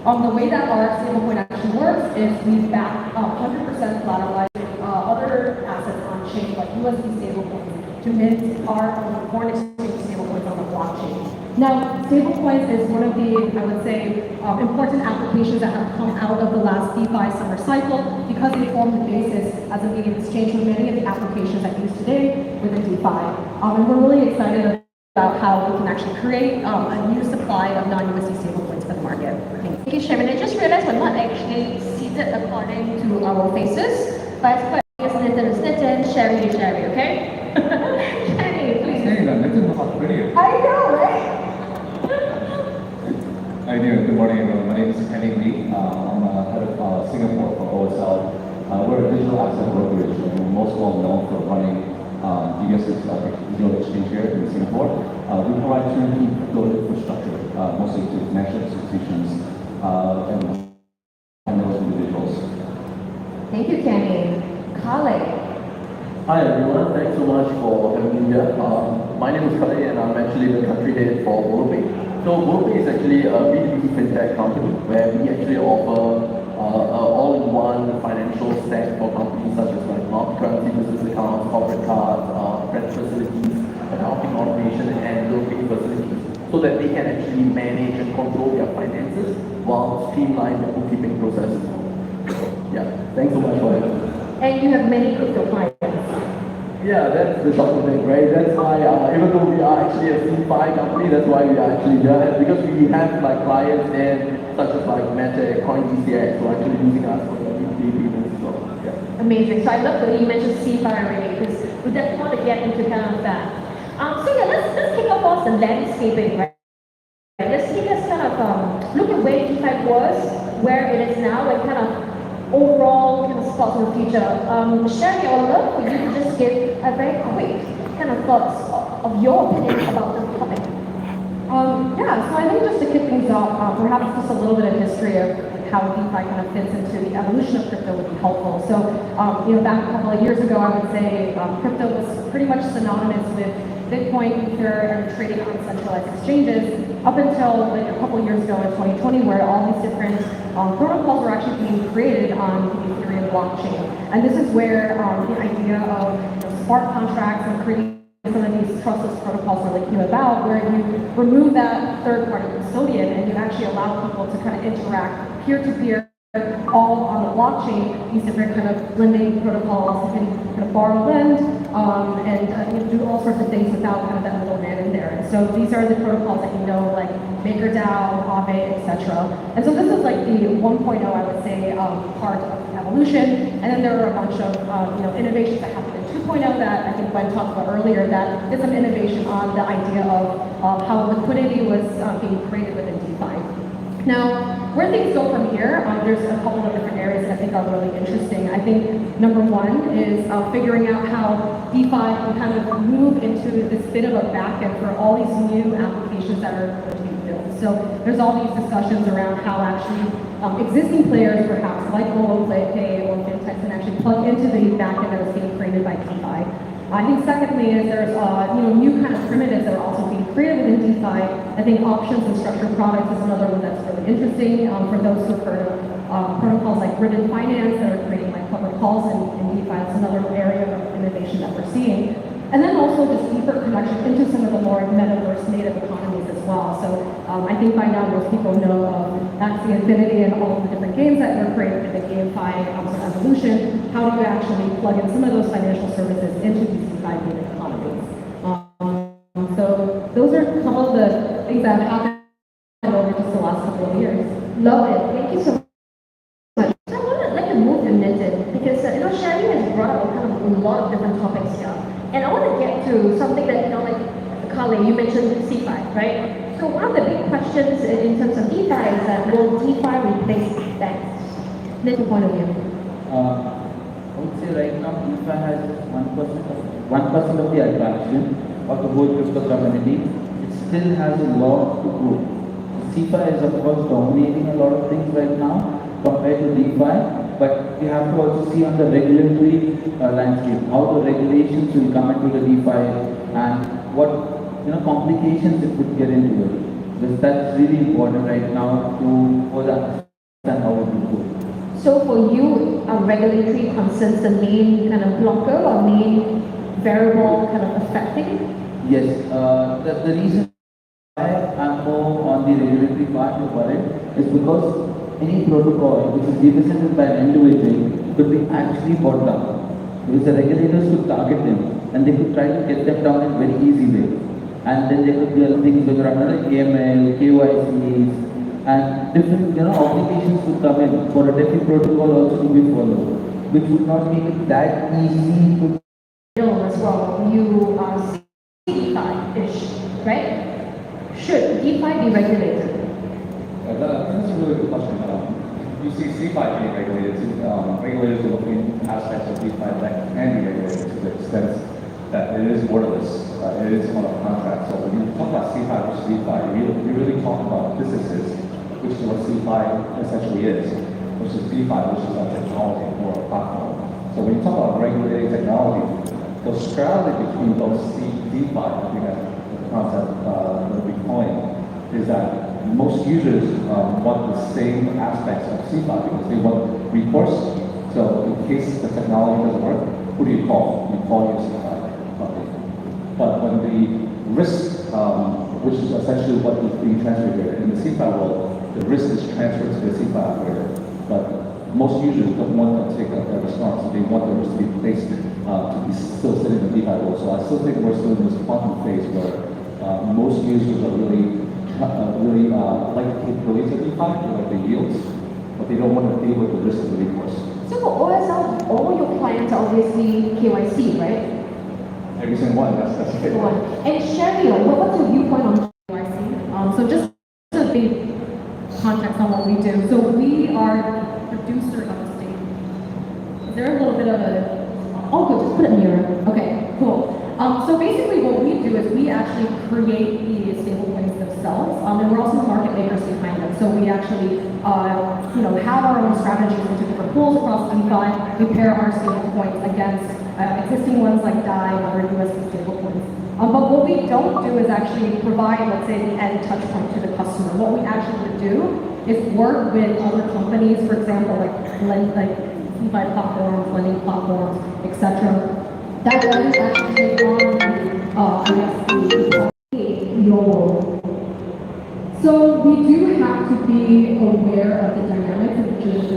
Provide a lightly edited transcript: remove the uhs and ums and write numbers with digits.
The way that our stablecoin actually works is we back 100% collateralized other assets on chain, like USD stablecoins, to mint our foreign exchange stablecoins on the blockchain. Now, stablecoins is one of the, I would say, important applications that have come out of the last DeFi summer cycle because they form the basis as a medium exchange for many of the applications that use today within DeFi. And we're really excited about how we can actually create a new supply of non-USD stablecoins for the market. Thank you, Sharon. I just realized we're not actually seated according to our faces, but it's quite obvious. Nitin, Sherry, okay? Sherry, please. Hey, Nitin was not pretty. I know, right? Hi there, good morning everyone. My name is Kenny Lee. I'm head of Singapore for OSL. We're a digital asset brokerage and we're most well known for running DS's digital exchange here in Singapore. We provide turnkey crypto infrastructure, mostly to financial institutions and those individuals. Thank you, Kenny. Kale. Hi everyone, thanks so much for having me here. My name is Kale and I'm actually the country head for BlockChain. So BlockChain is actually a B2B fintech company where we actually offer all-in-one financial stack for companies such as like multi-currency business accounts, corporate cards, credit facilities, accounting automation, and loan facilities, so that they can actually manage and control their finances while streamline the bookkeeping processes. Yeah, thanks so much for it. And you have many crypto clients. Yeah, that's the shocking thing, right? That's why, even though we are actually a CeFi company, that's why we are actually here, because we have like clients in such as like Meta, CoinDCX, who are actually using us for their weekly payments as well. Yeah. Amazing. So I love that you mentioned CeFi already, because we definitely want to get into kind of that. So yeah, let's kick off the landscaping, right? Let's take us kind of look at where DeFi was, where it is now, and kind of overall kind of thoughts on the future. Sherry, I would love for you to just give a very quick kind of thoughts of your opinion about the topic. Yeah, so I think just to kick things off, perhaps just a little bit of history of how DeFi kind of fits into the evolution of crypto would be helpful. So, back a couple of years ago, I would say crypto was pretty much synonymous with Bitcoin, Ether, and trading on centralized exchanges up until like a couple of years ago in 2020, where all these different protocols were actually being created on the Ethereum blockchain. And this is where the idea of smart contracts and creating some of these trustless protocols really came about, where you remove that third-party custodian and you actually allow people to kind of interact peer-to-peer, all on the blockchain, these different kind of lending protocols. You can kind of borrow, lend, and do all sorts of things without kind of that middleman in there. And so these are the protocols that you know, like MakerDAO, Aave, etc. And so this is like the 1.0, I would say, part of the evolution. And then there are a bunch of innovations that happened in 2.0 that I think Gwen talked about earlier, that did some innovation on the idea of how liquidity was being created within DeFi. Now, where things go from here, there's a couple of different areas that I think are really interesting. I think number one is figuring out how DeFi can kind of move into this bit of a backend for all these new applications that are going to be built. So there's all these discussions around how actually existing players, perhaps like Pay or fintechs, can actually plug into the backend that is being created by DeFi. I think secondly is there's new kind of primitives that are also being created within DeFi. I think options and structured products is another one that's really interesting for those who've heard of protocols like Ribbon Finance that are creating like public calls in DeFi. It's another area of innovation that we're seeing. And then also just deeper connection into some of the more metaverse native economies as well. So I think by now most people know of Axie Infinity and all of the different games that were created in the GameFi evolution. How do you actually plug in some of those financial services into these DeFi native economies? So those are a couple of the things that have happened over just the last couple of years. Love it. Thank you so much. So I would like to move to Nitin, because Sherry has brought up kind of a lot of different topics here. And I want to get to something that, like Kale, you mentioned CeFi, right? So one of the big questions in terms of DeFi is that will DeFi replace banks? Nitin, point of view. I would say right now DeFi has 1% of the attraction of the whole crypto community. It still has a lot to grow. CeFi is of course dominating a lot of things right now compared to DeFi, but we have to also see on the regulatory landscape how the regulations will come into the DeFi and what complications it could get into it. Because that's really important right now for the So for you, are regulatory concerns the main kind of blocker or main variable kind of affecting? Yes, the reason why I'm more on the regulatory part about it is because any protocol which is represented by an individual could be actually brought down. Because the regulators could target them and they could try to get them down in a very easy way. And then there could be other things like around AML, KYCs, and different obligations to come in for a different protocol also to be followed, which would not make it that easy to As well, you are DeFi-ish, right? Should DeFi be regulated? That's a really good question. You see CFI being regulated. Regulators are looking at aspects of DeFi that can be regulated to the extent that it is borderless. It is on a contract. So when you talk about CFI versus DeFi, you really talk about businesses, which is what CFI essentially is, versus DeFi, which is a technology or a platform. So when you talk about regulating technology, the strategy between those DeFi, I think that's the concept that we coined, is that most users want the same aspects of CFI because they want recourse. So in case the technology doesn't work, who do you call? You call your CFI company. But when the risk, which is essentially what is being transferred here, in the CFI world, the risk is transferred to the CFI operator. But most users don't want to take up that response. They want the risk to be placed to be still sitting in the DeFi world. So I still think we're still in this quantum phase where most users are really like the capabilities of DeFi, like the yields, but they don't want to deal with the risk of the recourse. So for OSL, all your clients are obviously KYC, right? Every single one, that's it. One. And Sherry, what's your viewpoint on KYC? So just a big context on what we do. So we are a producer of the state. Is there a little bit of a... Oh, good, just put it nearer. Okay, cool. So basically what we do is we actually create the stablecoins themselves, and we're also the market makers behind them. So we actually, have our own strategies into different pools across DeFi. We pair our stablecoins against existing ones like DAI and other USD stablecoins. But what we don't do is actually provide, let's say, the end touch point to the customer. What we actually would do is work with other companies, for example, like DeFi platforms, lending platforms, etc. That doesn't actually take on your role. So we do have to be aware of the dynamics of the